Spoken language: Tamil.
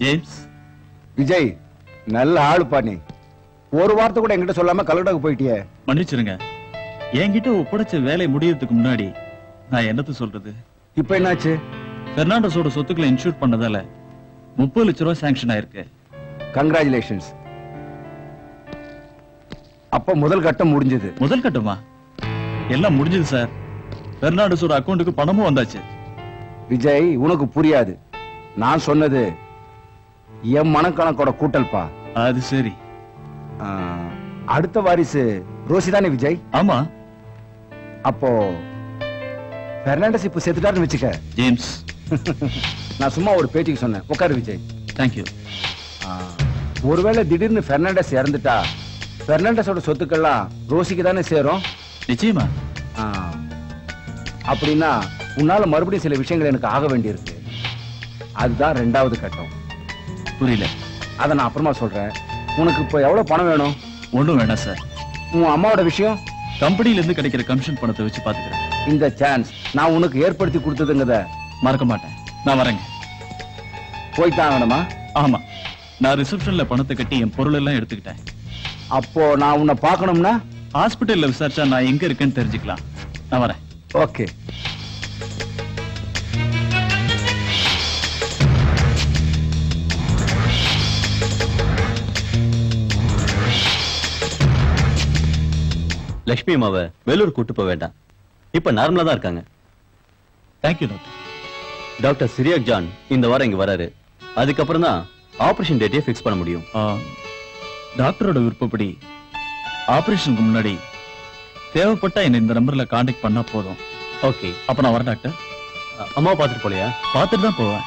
ஜேம்ஸ். விஜய், நல்ல ஆளுப்பா நீ. ஒரு வார்த்தை கூட என்கிட்ட சொல்லாம கலெக்டருக்கு போயிட்டியே. மன்னிச்சிருங்க. என்கிட்ட ஒப்படைச்ச வேலை முடியறதுக்கு முன்னாடி நான் என்னத்த சொல்றது? இப்ப என்னாச்சு? பெர்னாண்டஸோட சொத்துக்களை இன்சூர் பண்ணதால 30 லட்சம் ரூபாய் சாங்ஷன் ஆயிருக்கு. கங்க்ராச்சுலேஷன்ஸ். அப்ப முதல் கட்டம் முடிஞ்சது. முதல் கட்டமா? எல்லாம் முடிஞ்சது சார். பெர்னாண்டஸோட அக்கவுண்ட்டுக்கு பணமும் வந்தாச்சு. விஜய், உனக்கு புரியாது. நான் சொன்னது என் மனக்கணக்கோட கூட்டல்பா. அது சரி. அடுத்த வாரிசு ரோசி தானே விஜய்? ஆமா. அப்போ பெர்னாண்டஸ் இப்ப செத்துட்டாருன்னு வச்சுக்க. ஜேம்ஸ், நான் சும்மா ஒரு பேச்சுக்கு சொன்னேன். உட்காரு விஜய். தேங்க்யூ. ஒருவேளை திடீர்னு பெர்னாண்டஸ் இறந்துட்டா பெர்னாண்டஸோட சொத்துக்கள்லாம் ரோசிக்கு தானே சேரும்? நிச்சயமா. அப்படின்னா உன்னால மறுபடியும் சில விஷயங்கள் எனக்கு ஆக வேண்டியிருக்கு. அதுதான் 2வது கட்டம். புரியல. அதை நான் அப்புறமா சொல்றேன். உனக்கு இப்ப எவ்வளவு பணம் வேணும்? ஒண்ணும் வேணாம் சார். உன் அம்மாவோட விஷயம்? கம்பெனில இருந்து கிடைக்கிற கமிஷன் பணத்தை வச்சு பாத்துக்கிறேன். இந்த சான்ஸ் நான் உனக்கு ஏற்படுத்தி கொடுத்ததுங்கத மறக்க மாட்டேன். நான் வரேங்க. போய்தான் ஆகணுமா? ஆமா. நான் ரிசப்ஷன்ல பணத்தை கட்டி என் பொருள் எல்லாம் எடுத்துக்கிட்டேன். அப்போ நான் உன்னை பார்க்கணும்னா ஹாஸ்பிட்டல்ல விசாரிச்சா நான் எங்க இருக்கேன்னு தெரிஞ்சுக்கலாம். நான் வரேன். ஓகே. லட்சுமி அம்மாவை வேலூர் கூட்டு போக வேண்டாம். இப்ப நார்மலா தான் இருக்காங்க. Thank you doctor. Doctor Cyriac John இந்த வாரம் இங்க வராரு. அதுக்கப்புறம் தான் ஆபரேஷன் டேட்டை ஃபிக்ஸ் பண்ண முடியும். டாக்டரோட விருப்பப்படி ஆபரேஷனுக்கு முன்னாடி தேவைப்பட்டா என்ன இந்த நம்பர்ல கான்டாக்ட் பண்ணா போதும். ஓகே. அப்ப நான் வரேன் டாக்டர். அம்மாவை பார்த்துட்டு போலையா? பார்த்துட்டு தான் போவேன்.